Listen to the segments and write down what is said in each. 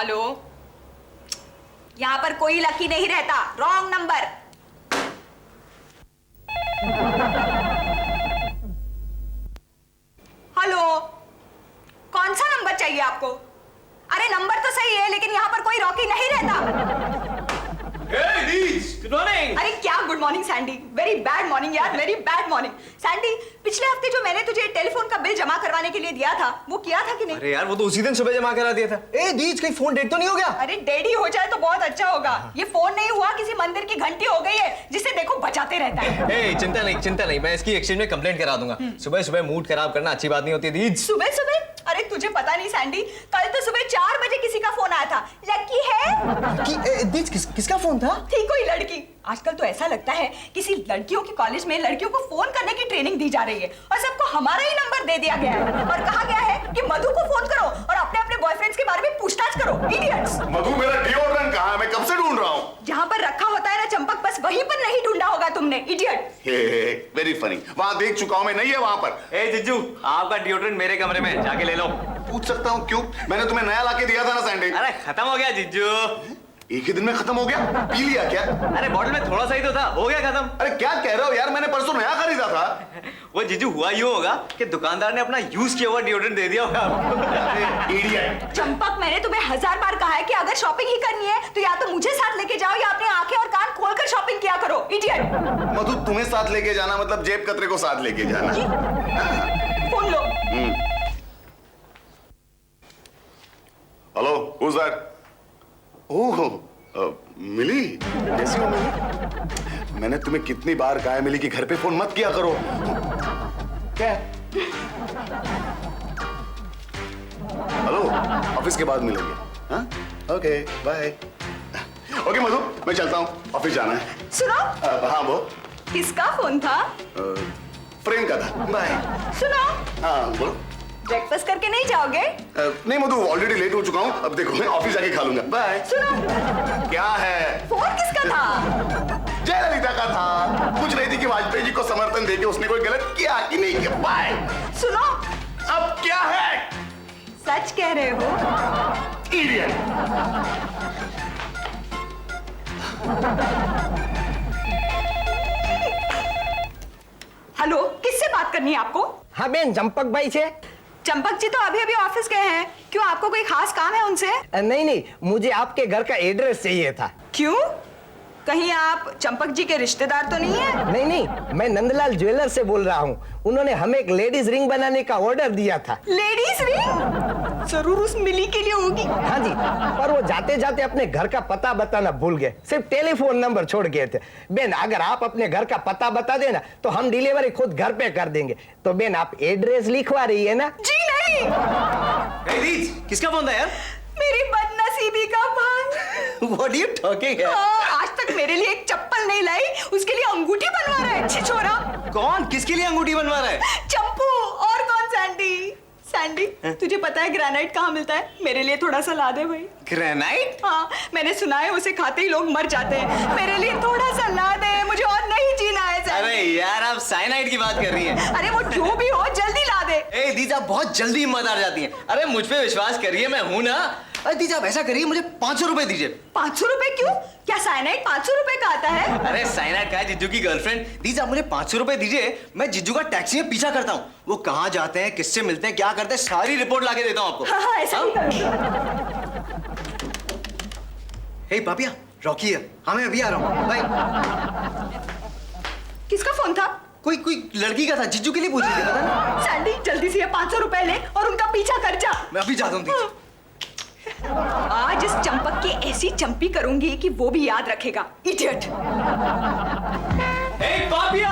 Hello, यहाँ पर कोई लकी नहीं रहता, रॉन्ग नंबर। हेलो, कौन सा नंबर चाहिए आपको? अरे नंबर तो सही है लेकिन यहाँ पर कोई रॉकी नहीं रहता। Hey, Deej, good morning. अरे क्या good morning Sandy, very bad morning यार, वेरी बैड मॉर्निंग। सैंडी, पिछले हफ्ते जो मैंने तुझे टेलीफोन का बिल जमा करवाने के लिए दिया था वो किया था कि नहीं? अरे यार वो तो उसी दिन सुबह जमा करा दिया था। ए दीज, कहीं फोन डेड तो नहीं हो गया? अरे डेड ही हो जाए तो बहुत अच्छा होगा। ये फोन नहीं हुआ, किसी मंदिर की घंटी हो गई है जिसे देखो बजाते रहता है। ए चिंता नहीं, मैं इसकी एक्सचेंज में कंप्लेंट करा दूंगा। सुबह सुबह मूड खराब करना अच्छी बात नहीं होती दीज। सुबह सुबह? अरे तुझे पता नहीं सैंडी, कल तो सुबह 4 बजे किसी का फोन आया था। लकी है दीज किसका फोन था? थी कोई लड़की। आजकल तो ऐसा लगता है किसी लड़कियों के कॉलेज में लड़कियों को फोन करने की ट्रेनिंग दी जा रही है और सबको हमारा ही नंबर दे दिया गया है और कहा गया है कि मधु को फोन करो और अपने अपने बॉयफ्रेंड्स के बारे में पूछताछ करो। इडियट्स। मधु, मेरा डिओड्रेंट कहाँ है? मैं कब से ढूंढ रहा हूँ। जहाँ पर रखा होता है ना चंपक, बस वहीं पर नहीं ढूंढा होगा तुमने, इडियट। Very funny. वहाँ देख चुका हूँ मैं, नहीं है वहाँ पर। ए जिज्जू, आपका डिओड्रेंट मेरे कमरे में, जाके ले लो। पूछ सकता हूँ क्यों? मैंने तुम्हें नया लाके दिया था ना सैंडी। अरे खत्म हो गया जिज्जू। एक ही दिन में खत्म हो गया? पी लिया क्या? अरे बॉटल में थोड़ा सा ही तो था, हो गया खत्म। अरे क्या कह रहे हो यार, मैंने परसों नया खरीदा था। वो जिज्जू हुआ यूं होगा कि दुकानदार ने अपना यूज किया हुआ डिओड्रेंट दे दिया होगा आपको। इडियट। चंपक, मैंने तुम्हें 1000 बार कहा है कि अगर शॉपिंग ही करनी है तो या तो मुझे साथ लेके जाओ या अपनी आंखें और कान खोलकर शॉपिंग किया करो, इडियट। मधु, तुम्हें साथ लेके जाना मतलब जेब कतरे को साथ लेके जाना। Phone low. Hello, who's that? ओह, मिली? कैसी हो मिली? मैंने तुम्हें कितनी बार कहा है मिली कि घर पे फोन मत किया करो। क्या? हेलो, ऑफिस के बाद मिलेंगे। हाँ? Okay, bye. ओके मधु, मैं चलता हूँ, ऑफिस जाना है। सुनो। हाँ वो किसका फोन था? फ्रेंड का था। बाय। सुनो। हाँ बोलो। ब्रेकफास्ट करके नहीं जाओगे? नहीं मधु, ऑलरेडी लेट हो चुका हूँ। अब देखो मैं ऑफिस जाके खा लूंगा। बाय। सुनो। क्या है? फोन किसका था? जयललिता का था। पूछ रही थी कि वाजपेयी जी को समर्थन देके उसने कोई गलत किया कि नहीं किया। बाय। सुनो। अब क्या है? सच कह रहे हो? इडियट। हेलो, किससे बात करनी है आपको? हाँ बेन, चंपक भाई से। चंपक जी तो अभी अभी ऑफिस गए हैं। क्यों, आपको कोई खास काम है उनसे? नहीं, मुझे आपके घर का एड्रेस चाहिए था। क्यों, कहीं आप चंपक जी के रिश्तेदार तो नहीं है? नहीं, मैं नंदलाल ज्वेलर से बोल रहा हूँ। उन्होंने हमें एक लेडीज रिंग बनाने का ऑर्डर दिया था। Ladies ring? जरूर उस मिली के लिए होगी। हाँ जी, पर वो जाते जाते अपने घर का पता बताना भूल गए, सिर्फ टेलीफोन नंबर छोड़ गए थे। बेन, अगर आप अपने घर का पता बता देना तो हम डिलीवरी खुद घर पे कर देंगे। तो बेन, आप एड्रेस लिखवा रही है ना? जी नहीं। ए दीज, किसका फोन था यार? मेरी बदनसीबी का भान। What are you talking है? आज तक मेरे लिए एक चप्पल नहीं लाई, उसके लिए अंगूठी बनवा रहा है छिछोरा। कौन किसके लिए अंगूठी बनवा रहा है? चंपू। और कौन? सैंडी। सैंडी, तुझे पता है ग्रेनाइट कहाँ मिलता है? मेरे लिए थोड़ा सा ला दे भाई। ग्रेनाइट? हाँ, मैंने सुना है उसे खाते ही लोग मर जाते हैं। मेरे लिए थोड़ा सा ला दे, मुझे और नहीं जीना है सैंडी। अरे यार, आप साइनाइड की बात कर रही हैं। अरे वो जो भी हो, जल्दी ला दे। ए दीज, आप बहुत जल्दी हिम्मत हार जाती हैं। अरे मुझ पे विश्वास करिए, मैं हूं ना। अरे दीज, आप ऐसा करिए, मुझे 500 रुपए दीजिए। 500 रुपए क्यों? क्या साइनाइड 500 रुपए का आता है? अरे साइनाइड का है जिज्जू की गर्लफ्रेंड। दीज, आप मुझे 500 रुपए दीजिए, मैं जिज्जू का टैक्सी में पीछा करता हूँ। वो कहाँ जाते हैं, किससे मिलते हैं, क्या करते हैं, सारी रिपोर्ट लाके देता हूँ आपको। हाँ, ऐसा ही करूंगी। हे पापिया, रॉकी है। हाँ मैं अभी आ रहा हूँ, बाय। किसका फोन था? कोई लड़की का था, जिज्जू के लिए पूछ रही थी, पता ना। सैंडी, जल्दी से ये 500 रुपए ले और उनका पीछा कर जा। मैं अभी जाता हूँ दीज। आज इस चंपक की ऐसी चंपी करूंगी कि वो भी याद रखेगा, इडियट। हे पापिया,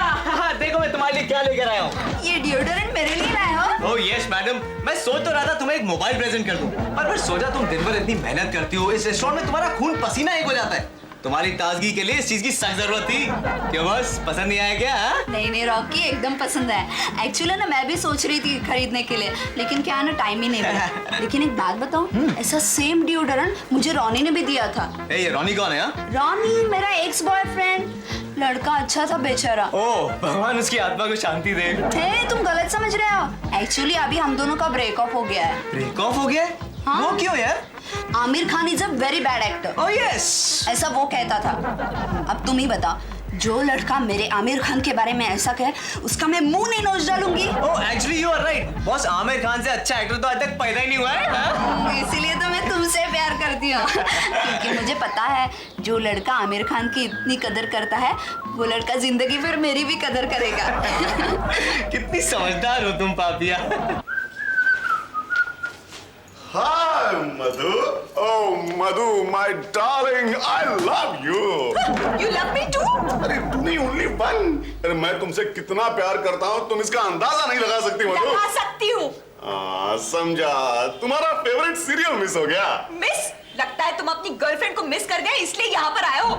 देखो मैं तुम्हारे लिए क्या लेकर आया हूँ। ये डिओडोरेंट मेरे लिए लाए हो? ओह यस मैडम, मैं सोच तो रहा था तुम्हें एक मोबाइल प्रेजेंट कर दूं, पर मैं सोचा तुम दिन भर इतनी मेहनत करती हो, इस रेस्टोरेंट में तुम्हारा खून पसीना एक हो जाता है। तुम्हारी ताजगी के लिए इस चीज की सख्त जरूरत थी। क्यों बस, पसंद नहीं आया क्या? नहीं रॉकी, एकदम पसंद है। एक्चुअली ना मैं भी सोच रही थी खरीदने के लिए, लेकिन क्या है ना, टाइम ही नहीं मिला। लेकिन एक बात बताऊं, ऐसा सेम डिओडोरेंट मुझे रॉनी ने भी दिया था। ये रॉनी कौन है? रॉनी मेरा एक्स बॉयफ्रेंड। लड़का अच्छा था बेचारा। ओह भगवान उसकी आत्मा को शांति दे। तुम गलत समझ रहे हो। एक्चुअली अभी हम दोनों का ब्रेकअप हो गया है। ब्रेकअप हो गया है? हाँ? वो क्यों यार? Aamir Khan is a very bad actor. Oh yes. ऐसा वो कहता था। अब तुम ही बता, जो लड़का मेरे आमिर खान के बारे में ऐसा कहे उसका मैं मुंह नहीं नोच डालूंगी। Oh actually you are right boss, Aamir Khan से अच्छा एक्टर तो आज तक पैदा ही नहीं हुआ है। हाँ? इसीलिए तो मैं तुमसे प्यार करती हूँ क्योंकि मुझे पता है जो लड़का आमिर खान की इतनी कदर करता है वो लड़का जिंदगी भर मेरी भी कदर करेगा। कितनी समझदार हो तुम Papiya. Hi Madhu, oh Madhu my darling, I love you. You love me too? अरे तू नहीं, ओनली वन। अरे मैं तुमसे कितना प्यार करता हूँ तुम इसका अंदाजा नहीं लगा सकती मधु। लगा सकती हूँ। समझा, तुम्हारा फेवरेट सीरियल मिस हो गया। मिस? लगता है तुम अपनी गर्लफ्रेंड को मिस कर गए इसलिए यहाँ पर आए हो।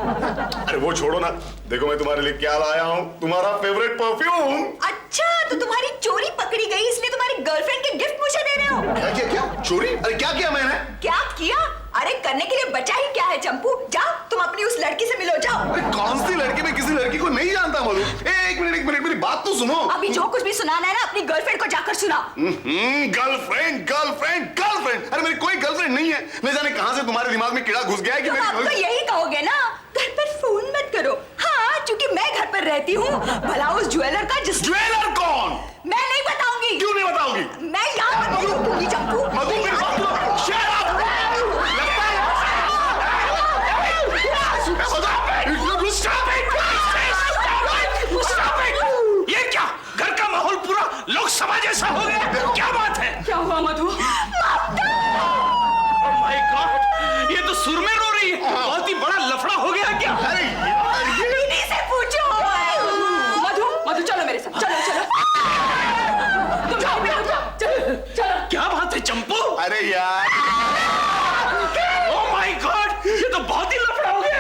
अरे वो छोड़ो ना, देखो मैं तुम्हारे लिए क्या लाया हूँ, तुम्हारा फेवरेट परफ्यूम। अच्छा, तो तुम्हारी चोरी पकड़ी गई इसलिए तुम्हारी गर्लफ्रेंड के गिफ्ट मुझे दे रहे हो। क्या क्या क्या चोरी? अरे क्या किया मैंने? क्या किया? अरे करने के लिए बचा ही क्या है चंपू। जाओ तुम अपनी उस लड़की से मिलो, जाओ। अरे कौन सी लड़की? मैं किसी लड़की को नहीं जानता मधु। एक मिनट मेरी बात तो सुनो। अभी जो कुछ भी सुनाना है ना अपनी गर्लफ्रेंड को जाकर सुना। गर्लफ्रेंड गर्लफ्रेंड गर्लफ्रेंड, अरे मेरी कोई गर्लफ्रेंड नहीं है। न जाने कहां से तुम्हारे दिमाग में कीड़ा घुस गया है कि तुम अब तो यही कहोगे ना, घर पर फोन मत करो। हाँ, क्योंकि मैं घर पर रहती हूँ। भला उस ज्वेलर का जिस ज्वेलर कौन? मैं नहीं बताऊंगी। क्यों नहीं बताओगी? मैं यहाँ पर नहीं रुकूंगी चंपू। मधु मेरी बात सुनो। Shut up! लगता है ये क्या घर का माहौल पूरा लोकसभा जैसा हो गया? क्या बात है? क्या हुआ मधु? Oh my God! ये तो सुर में रो रही है। बहुत ही बड़ा लफड़ा हो गया क्या? अरे यार ये दीदी से पूछो। मधु चलो मेरे साथ, चलो चलो। तुम जाओ मेरे साथ, चलो चलो। क्या बात है चंपू? अरे यार Oh my God! ये तो बहुत ही लफड़ा हो गया।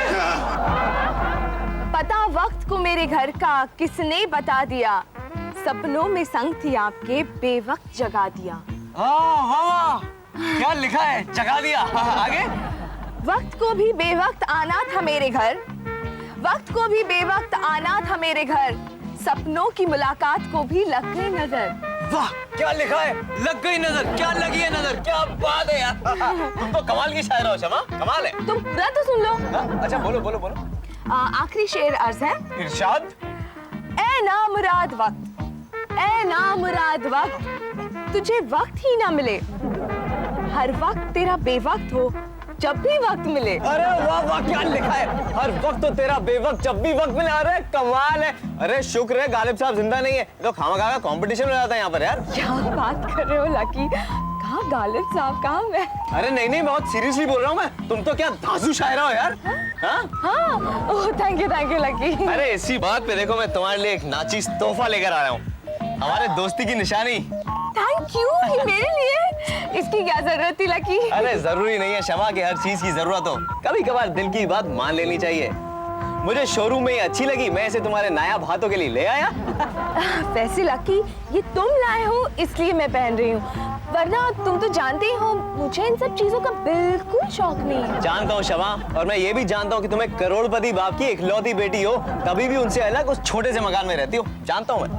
पता वक्त को मेरे घर का किसने बता दिया, सपनों में संग थी आपके बेवक्त जगा दिया। हाँ क्या लिखा है? जगा दिया। आगे? वक्त को भी बेवक्त आना था मेरे घर, वक्त को भी बेवक्त आना था मेरे घर, सपनों की मुलाकात को भी लग गई नजर। वाह क्या लिखा है? लग गई नजर। क्या लगी है नजर? क्या बात है यार। तुम तो कमाल की शायरा हो शमा, कमाल है। तुम पूरा तो सुन लो। हाँ? अच्छा बोलो बोलो बोलो। आखिरी शेर अर्ज है। इरशाद। ए नामुराद वक्त, ए नामुराद वक्त, तुझे वक्त ही ना मिले, हर वक्त तेरा बेवक्त हो जब भी वक्त मिले। अरे वाह वाह क्या लिखा है? हर वक्त तो तेरा बेवक्त जब भी वक्त मिले। अरे कमाल है। अरे शुक्र है गालिब साहब जिंदा नहीं है, तो खामखा का कंपटीशन हो जाता है यहाँ पर यार। क्या बात कर रहे हो लकी? कहाँ गालिब साहब, कहाँ मैं? अरे नहीं बहुत सीरियसली बोल रहा हूँ मैं। तुम तो क्या धांसू शायरा हो यार। हाँ, ओह थैंक यू लकी। अरे इसी बात पे देखो मैं तुम्हारे लिए एक नाचीज तोहफा लेकर आ रहा हूँ, हमारे दोस्ती की निशानी। थैंक यू, ये मेरे लिए? इसकी क्या जरूरत थी लकी? अरे जरूरी नहीं है शमा कि हर चीज की जरूरत हो, कभी कभार दिल की बात मान लेनी चाहिए। मुझे शोरूम में ये अच्छी लगी, मैं इसे तुम्हारे नायाब हाथों के लिए ले आया। वैसे लकी ये तुम लाए हो इसलिए मैं पहन रही हूँ, वरना तुम तो जानते ही हो मुझे इन सब चीजों का बिल्कुल शौक नहीं है। जानता हूँ शमा, और मैं ये भी जानता हूँ कि तुम्हें करोड़पति बाप की इकलौती बेटी हो, तभी भी उनसे अलग उस छोटे से मकान में रहती हो। जानता हूँ मैं।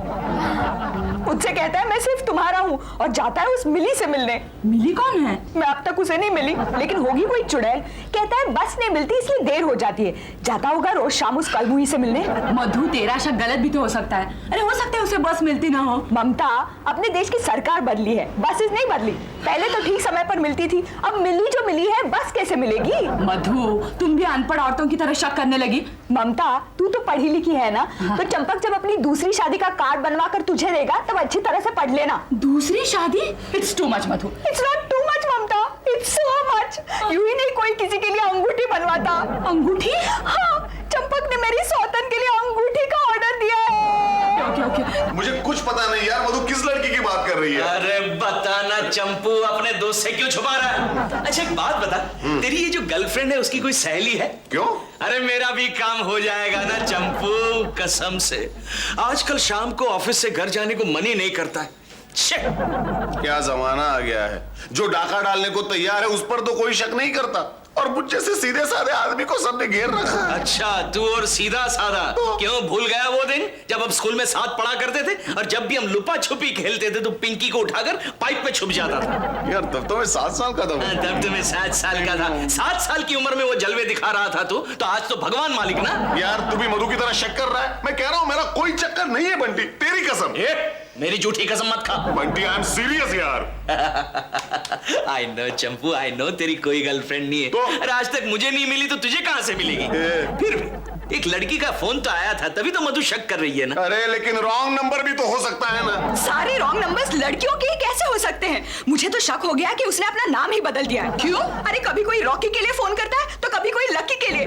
मुझसे कहता है मैं सिर्फ तुम्हारा हूँ और जाता है उस मिली से मिलने। मिली कौन है? मैं अब तक उसे नहीं मिली, लेकिन होगी कोई चुड़ैल। कहता है बस नहीं मिलती इसलिए देर हो जाती है। जाता होगा रोज शाम उस कलमुही से मिलने। मधु तेरा शक गलत भी तो हो सकता है। अरे हो सकता है उसे बस मिलती ना हो। ममता, अपने देश की सरकार बदली है, बसेस नहीं बदली। पहले तो ठीक समय पर मिलती थी, अब मिली जो मिली है बस कैसे मिलेगी? मधु तुम भी अनपढ़ औरतों की तरह शक करने लगी। ममता तू तो पढ़ी लिखी है ना, तो चंपक जब अपनी दूसरी शादी का कार्ड बनवा कर तुझे देगा तब अच्छी तरह से पढ़ लेना। दूसरी शादी? It's too much Madhu. It's not too much Mamata, it's so much. यूं ही नहीं कोई किसी के लिए अंगूठी बनवाता। अंगूठी? हाँ, चंपक ने मेरी सौतन के लिए अंगूठी का ऑर्डर दिया है। ओके। मुझे कुछ पता नहीं यार, मधु किस लड़की की बात कर रही है? अरे बताना चंपू, अपने दोस्त से क्यों छुपा रहा है? अच्छा एक बात बता, तेरी ये जो गर्लफ्रेंड है उसकी कोई सहेली है? क्यों? अरे मेरा भी काम हो जाएगा ना चंपू, कसम से। आजकल शाम को ऑफिस से घर जाने को मन ही नहीं करता है। क्या जमाना आ गया है, जो डाका डालने को तैयार है उस पर तो कोई शक नहीं करता, और मुझ जैसे सीधे साधे आदमी को सबने घेर रखा है। अच्छा, तू और सीधा साधा क्यों भूल गया वो दिन जब हम स्कूल में साथ पढ़ा करते थे और जब भी हम लुपा छुपी खेलते थे तो पिंकी को उठाकर पाइप पे छुप जाता था। यार तब तो मैं 7 साल का था। तब तुम्हें 7 साल का था। 7 साल की उम्र में वो जलवे दिखा रहा था तू, तो आज तो भगवान मालिक ना। यार तू भी मधु की तरह शक कर रहा है। मैं कह रहा हूँ मेरा कोई चक्कर नहीं है बंटी, तेरी कसम। मेरी झूठी कसम मत खा। बंटी आई एम सीरियस यार। I know Champu, I know तेरी कोई गर्लफ्रेंड नहीं है। तो? अरे आज तक मुझे नहीं मिली तो तुझे कहां से मिलेगी? फिर भी एक लड़की का फोन तो आया था, तभी तो मधु शक कर रही है ना। अरे लेकिन रॉन्ग नंबर भी तो हो सकता है ना। सारे रॉन्ग नंबर्स लड़कियों के कैसे हो सकते हैं? मुझे तो शक हो गया कि उसने अपना नाम ही बदल दिया है। क्यों? अरे कभी कोई रॉकी के लिए फोन करता है तो कभी कोई लकी के लिए।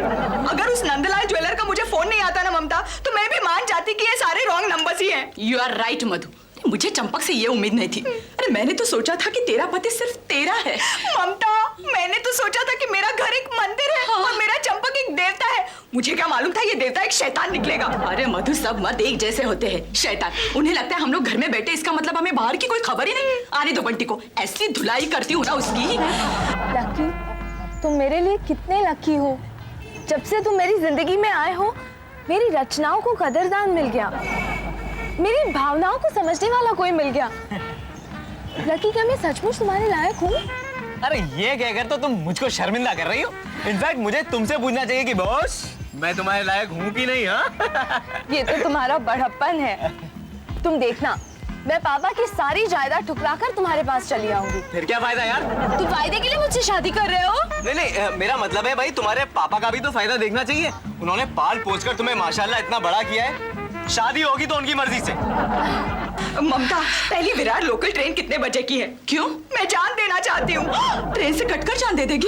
अगर उस नंदलाल ज्वेलर का मुझे फोन नहीं आता ना ममता, तो मैं भी मान जाती कि ये सारे रॉन्ग नंबर्स ही हैं। यू आर राइट मधु, मुझे चंपक से ये उम्मीद नहीं थी। अरे मैंने तो सोचा था कि तेरा पति सिर्फ तेरा है। ममता, मैंने तो सोचा था कि मेरा घर एक मंदिर है और मेरा चंपक एक देवता है। मुझे क्या मालूम था ये देवता एक शैतान निकलेगा। अरे मधु, सब मत एक जैसे होते हैं। शैतान, उन्हें लगता है हम लोग घर में बैठे, इसका मतलब हमें बाहर की कोई खबर ही नहीं। आने दो बंटी को, ऐसी धुलाई करती हूँ ना उसकी। लकी, तुम मेरे लिए कितने लकी हो। जब से तुम मेरी जिंदगी में आए हो, मेरी रचनाओं को कदरदान मिल गया, मेरी भावनाओं को समझने वाला कोई मिल गया। लकी, क्या मैं सचमुच तुम्हारे लायक हूँ? अरे ये कहकर तो तुम मुझको शर्मिंदा कर रही हो। इनफैक्ट मुझे तुमसे पूछना चाहिए कि बॉस, मैं तुम्हारे लायक हूँ कि नहीं? हाँ ये तो तुम्हारा बड़प्पन है। तुम देखना, मैं पापा की सारी जायदाद ठुकराकर तुम्हारे पास चली आऊंगी। फिर क्या फायदा यार? तुम फायदे के लिए मुझसे शादी कर रहे हो? नहीं, मेरा मतलब है भाई, तुम्हारे पापा का भी तो फायदा देखना चाहिए। उन्होंने पाल पोस कर तुम्हें माशाल्लाह इतना बड़ा किया है। शादी होगी तो उनकी मर्जी से। ममता, पहली विरार लोकल ट्रेन कितने बजे की है? क्यों? मैं जान देना चाहती हूँ। ट्रेन से कटकर जान दे देगी?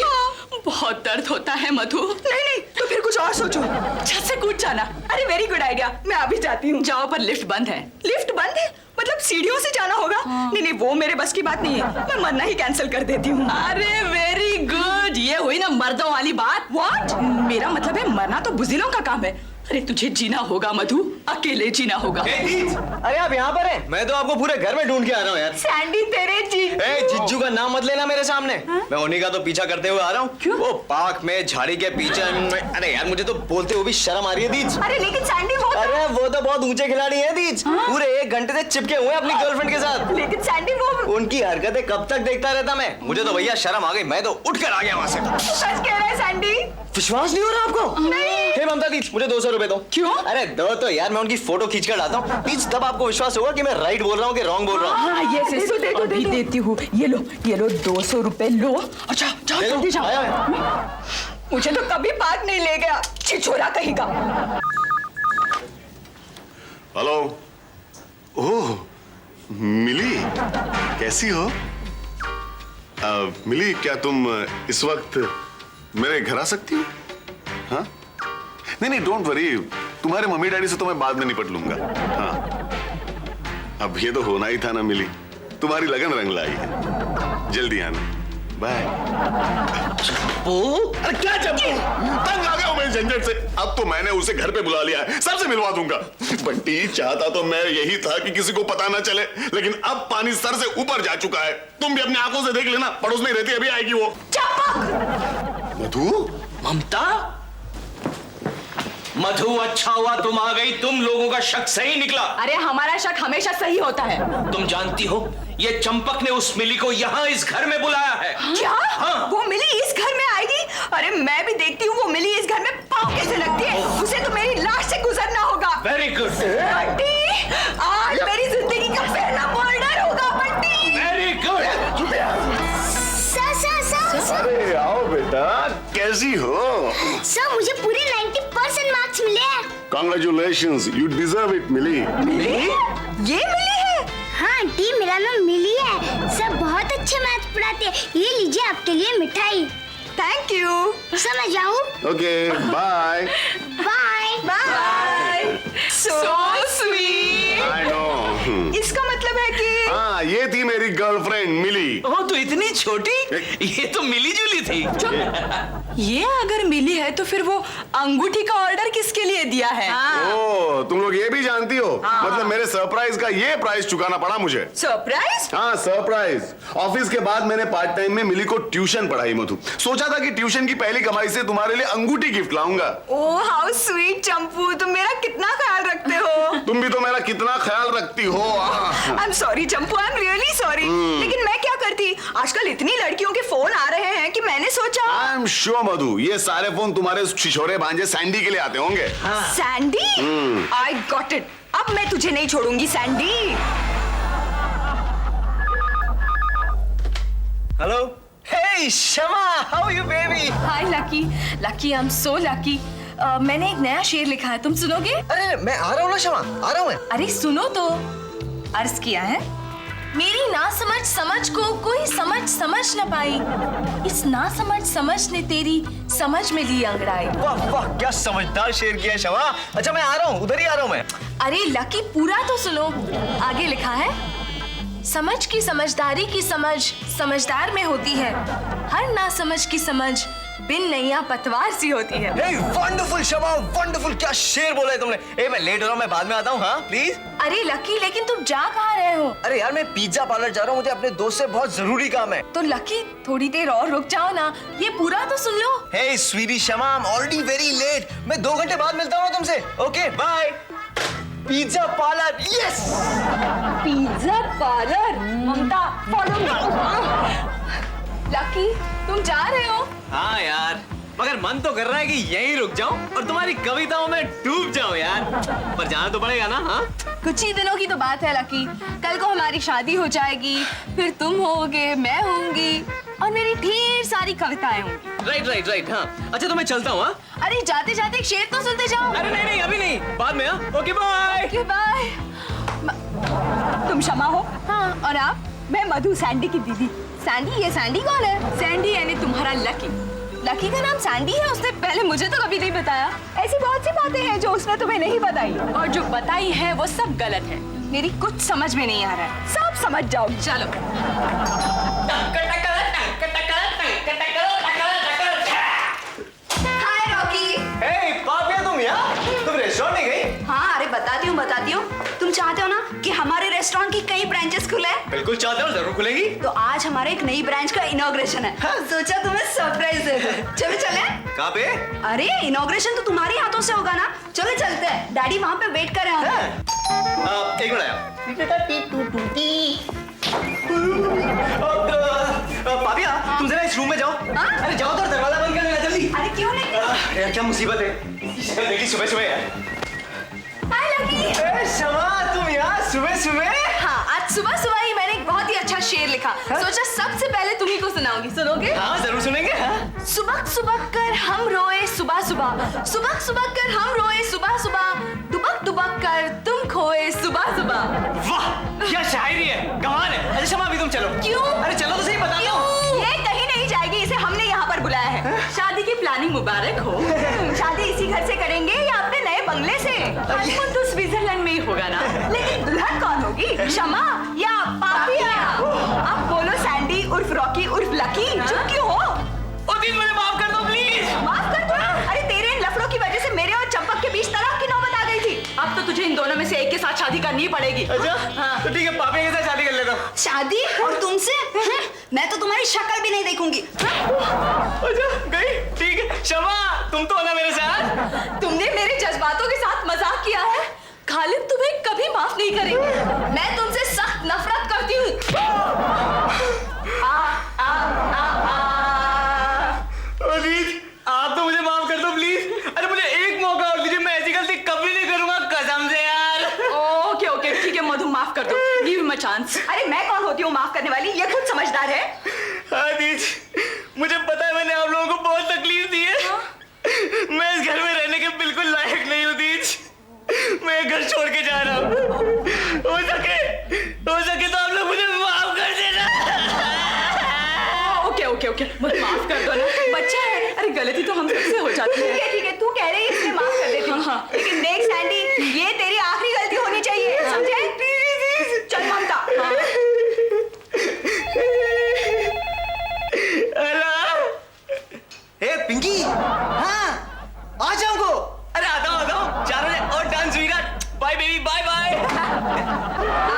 बहुत दर्द होता है मधु। नहीं, तो फिर कुछ और सोचो। छत से कूद जाना। अरे वेरी गुड आइडिया, मैं अभी जाती हूँ। जाओ, पर लिफ्ट बंद है। लिफ्ट बंद है? मतलब सीढ़ियों से जाना होगा? नहीं, वो मेरे बस की बात नहीं है। मैं मरना ही कैंसिल कर देती हूँ। अरे वेरी गुड, ये हुई ना मर्दों वाली बात। What? मेरा मतलब है मरना तो बुजिलों का काम है। अरे तुझे जीना होगा मधु, अकेले जीना होगा। अरे आप यहाँ पर हैं? मैं तो आपको पूरे घर में ढूंढ के आ रहा हूँ यार। सैंडी, तेरे जिज्जू का नाम मत लेना मेरे सामने। मैं उन्हीं का तो पीछा करते हुए आ रहा हूँ। वो पार्क में झाड़ी के पीछे। अरे यार, मुझे तो बोलते हुए भी शर्म आ रही है दीज। अरे लेकिन सैंडी वो अरे वो तो बहुत ऊंचे खिलाड़ी हैं दीज। पूरे 1 घंटे से चिपके हुए हैं अपनी गर्लफ्रेंड के साथ। लेकिन सैंडी वो उनकी हरकतें कब तक देखता रहता मैं? मुझे तो भैया शर्म आ गई, मैं तो उठ कर आ गया वहाँ से। सच कह रहा है सैंडी? विश्वास नहीं हो रहा आपको? नहीं। हे ममता दी, मुझे 200 रुपए दो। क्यों? अरे दो तो यार, मैं उनकी फोटो खींच कर लाता हूँ। प्लीज, तब आपको विश्वास होगा कि मैं राइट बोल रहा हूँ कि रॉन्ग बोल रहा हूँ। हाँ, ये दे दो, दे दो, अभी दे दो। देती हूँ। ये लो 200 रुपए लो। अच्छा, जाओ दे दो, जल्दी जाओ। आया मैं। मुझे तो कभी पार्क नहीं ले गया, छिछोरा कहीं का। हेलो। ओह मिली, कैसी हो? मिली, क्या तुम इस वक्त मेरे घर आ सकती हो? हाँ? नहीं, डोंट वरी, तुम्हारे मम्मी डैडी से तो मैं बाद में निपट लूंगा। हाँ, अब ये तो होना ही था ना मिली, तुम्हारी लगन रंग लाई है। जल्दी आना, बाय। अरे क्या चंपू, तंग आ गया हूं मैं झंझट से। अब तो मैंने उसे घर पे बुला लिया है, सबसे मिलवा दूंगा। बंटी, चाहता तो मैं यही था कि किसी को पता ना चले, लेकिन अब पानी सर से ऊपर जा चुका है। तुम भी अपनी आंखों से देख लेना, पड़ोस में रहती, अभी आएगी वो। मधु, ममता, मधु, अच्छा हुआ तुम आ गई। तुम लोगों का शक सही निकला। अरे हमारा शक हमेशा सही होता है। तुम जानती हो, ये चंपक ने उस मिली को यहाँ इस घर में बुलाया है। क्या? हाँ। वो मिली इस घर में आएगी? अरे मैं भी देखती हूँ वो मिली इस घर में पाँव कैसे लगती है। उसे तो मेरी लाश से गुजरना होगा। वेरी गुड, बंटी, आज मेरी जिंदगी का पहला मर्डर होगा बंटी। Very good. सर अरे आओ बेटा, कैसी हो? सर, मुझे पूरे 90% मार्क्स मिले हैं। Congratulations, you deserve it, मिली। मिली? ये मिली है? हाँ आंटी, मेरा नाम मिली है। सर बहुत अच्छे मैथ्स पढ़ाते हैं। ये लीजिए आपके लिए मिठाई। Thank you. सर मैं जाऊँ? Okay, bye. Bye bye. So sweet. I know. इसका मतलब है कि हाँ, ये थी मेरी गर्लफ्रेंड मिली। ओह, तो इतनी छोटी? ये तो मिली जुली थी। ये अगर मिली है तो फिर वो अंगूठी का ऑर्डर किसके लिए दिया है? ओ, तुम लोग ये भी जानती हो? मतलब मेरे सरप्राइज का ये प्राइस चुकाना पड़ा मुझे। सरप्राइज? हाँ, सरप्राइज। ऑफिस के बाद मैंने पार्ट टाइम में मिली को ट्यूशन पढ़ाई मधु। सोचा था कि ट्यूशन की पहली कमाई से तुम्हारे लिए अंगूठी गिफ्ट लाऊंगा। ओह हाउ स्वीट चंपू, तुम मेरा कितना ख्याल रखते हो। तुम भी तो मेरा कितना ख्याल रखती हो। I am sorry Champu, I am really sorry. लेकिन मैं क्या करती, आजकल इतनी लड़कियों के फोन आ रहे हैं कि मैंने सोचा। आई एम श्योर मधु, ये सारे फोन तुम्हारे छिछोरे भांजे सैंडी के लिए आते होंगे। सैंडी? आई गॉट इट, अब मैं तुझे नहीं छोड़ूंगी Sandy. Hello. Hey Shama, how are you baby? Hi Lucky, Lucky I am so lucky. मैंने एक नया शेर लिखा है, तुम सुनोगे? अरे मैं आ रहा हूँ ना शमा, आ रहा हूँ मैं। अरे सुनो तो। अर्ज किया है, मेरी नासमझ समझ को कोई समझ न पाई, इस नासमझ समझ ने तेरी समझ में ली अंगड़ाई। वाह वाह, क्या समझदार शेर किया है शमा। अच्छा मैं आ रहा हूँ, उधर ही आ रहा हूँ मैं। अरे लकी पूरा तो सुनो। आगे लिखा है, समझ की समझदारी की समझ समझदार में होती है, हर नासमझ की समझ बिन नैया पतवार सी होती है। हे वंडरफुल शमा, वंडरफुल, क्या शेर बोला है तुमने। ए मैं लेट हो रहा हूँ, मैं बाद में आता हूँ। हाँ प्लीज। अरे लकी, लेकिन तुम जा कहाँ रहे हो? अरे यार मैं पिज्जा पार्लर जा रहा हूँ, मुझे अपने दोस्त से बहुत जरूरी काम है। तो लकी थोड़ी देर और रुक जाओ ना, ये पूरा तो सुन लो। Hey sweetie Shama, I am already very late. मैं 2 घंटे बाद मिलता हूँ तुमसे। Okay bye. Pizza parlour, yes. Pizza parlour? Mamta follow me. Lucky तुम जा रहे हो? हाँ यार, मगर मन तो कर रहा है कि यहीं रुक जाऊं और तुम्हारी कविताओं में डूब जाऊं यार, पर जाना तो पड़ेगा ना। हाँ कुछ ही दिनों की तो बात है लकी, कल को हमारी शादी हो जाएगी, फिर तुम होगे, मैं होंगी और मेरी ढेर सारी कविताएं होंगी। Right right right. हाँ अच्छा तो मैं चलता हूँ। हाँ अरे जाते जाते एक शेर तो सुनते जाओ। अरे नहीं नहीं अभी नहीं, बाद में। हाँ ओके बाय। Okay bye. तुम शमा हो? हाँ और आप? मैं मधु, सैंडी की दीदी। सैंडी? ये सैंडी कौन है? सैंडी यानी तुम्हारा लकी। लकी का नाम सैंडी है? उसने पहले मुझे तो कभी नहीं बताया। ऐसी बहुत सी बातें हैं जो उसने तुम्हें नहीं बताई, और जो बताई है वो सब गलत है। मेरी कुछ समझ में नहीं आ रहा है। सब समझ जाओ। चलो। हाय रॉकी। हे पापिया, तुम यहाँ? तुम रेस्टोरेंट नहीं गई? हाँ अरे बताती हूँ। तुम चाहते हो ना कि हमारे रेस्टोरेंट की कई ब्रांचेस खुले? बिल्कुल चाहते हो, जरूर खुलेंगी। तो आज हमारे एक नई ब्रांच का इनॉग्रेशन है। सोचा तुम्हें सरप्राइज दे दूं। चलो चले? कहाँ पे? अरे इनॉग्रेशन तो तुम्हारे हाथों से होगा ना, चलो चलते हैं। डैडी वहाँ पे वेट कर रहे होंगे। एक मिनट आया। पापिया तुम जरा इस रूम में जाओ। अरे जाओ तो, दरवाजा बंद कर देना जल्दी। अरे क्यों नहीं? यार क्या मुसीबत है देखी सुबह सुबह यार। हाय लकी। शमा तुम यहाँ सुबह सुबह? हाँ आज सुबह सुबह ही मैंने एक बहुत ही अच्छा शेर लिखा, सोचा सबसे पहले तुम्ही को सुनाऊंगी। सुनोगे? हाँ जरूर सुनेंगे। हाँ सुबह सुबह कर हम रोए सुबह सुबह, सुबह सुबह कर हम रोए सुबह सुबह, दुबक दुबक कर तुम खोए सुबह सुबह। वाह क्या शायरी है, कमाल है। अच्छा शमा अभी तुम चलो। क्यों? अरे चलो तो सही, बता दो। ये कहीं नहीं जाएगी, इसे हमने यहाँ पर बुलाया है। शादी की प्लानिंग मुबारक हो। शादी इसी घर से करेंगे या अपने नए बंगले से? हनीमून तो स्विट्जरलैंड में ही होगा ना। लेकिन दुल्हन कौन होगी, शमा या पापिया? अब बोलो सैंडी उर्फ रॉकी उर्फ लकी, चुप क्यों हो? ओ दिन मुझे माफ कर दो प्लीज। माफ कर दो? अरे तेरे इन लफड़ों की वजह से मेरे और चंपक के बीच तलाक की नौबत आ गई थी। अब तो तुझे इन दोनों में से एक के साथ शादी करनी ही पड़ेगी। अच्छा तो ठीक है, पापिया के साथ शादी कर लेता हूँ। शादी? और तुमसे? मैं तो तुम्हारी शक्ल भी नहीं देखूंगी। अच्छा गई, ठीक है। शमा तुम तो हो ना मेरे साथ? तुमने मेरे जज्बातों के साथ मजाक किया है, खालिद तुम्हें कभी माफ नहीं करेंगे। मैं तुमसे सख्त नफरत करती हूँ। आप तो मुझे माफ कर दो प्लीज। अरे मुझे एक मौका और दीजिए, मैं ऐसी गलती कभी नहीं करूंगा कसम से यार। ओके ओके ठीक है मधु, माफ कर दो। Give him a chance. अरे मैं कौन होती हूँ माफ करने वाली, ये खुद समझदार है। हाँ दीज, मुझे पता है मैंने आप लोगों को बहुत तकलीफ दी है। मैं इस घर में रहने के बिल्कुल लायक नहीं हूँ दीज। मैं घर छोड़ के जा रहा हूँ। हो सके तो आप लोग मुझे माफ कर देना। ओके ओके ओके मुझे माफ कर दो ना, बच्चा है। अरे गलती तो हम सबसे हो जाती है। ठीक है तू कह रही है इसलिए माफ कर देती हूँ। हाँ। लेकिन देख सैंडी, ये तेरी आखिरी गलती होनी चाहिए, समझे? चल ममता। बाय।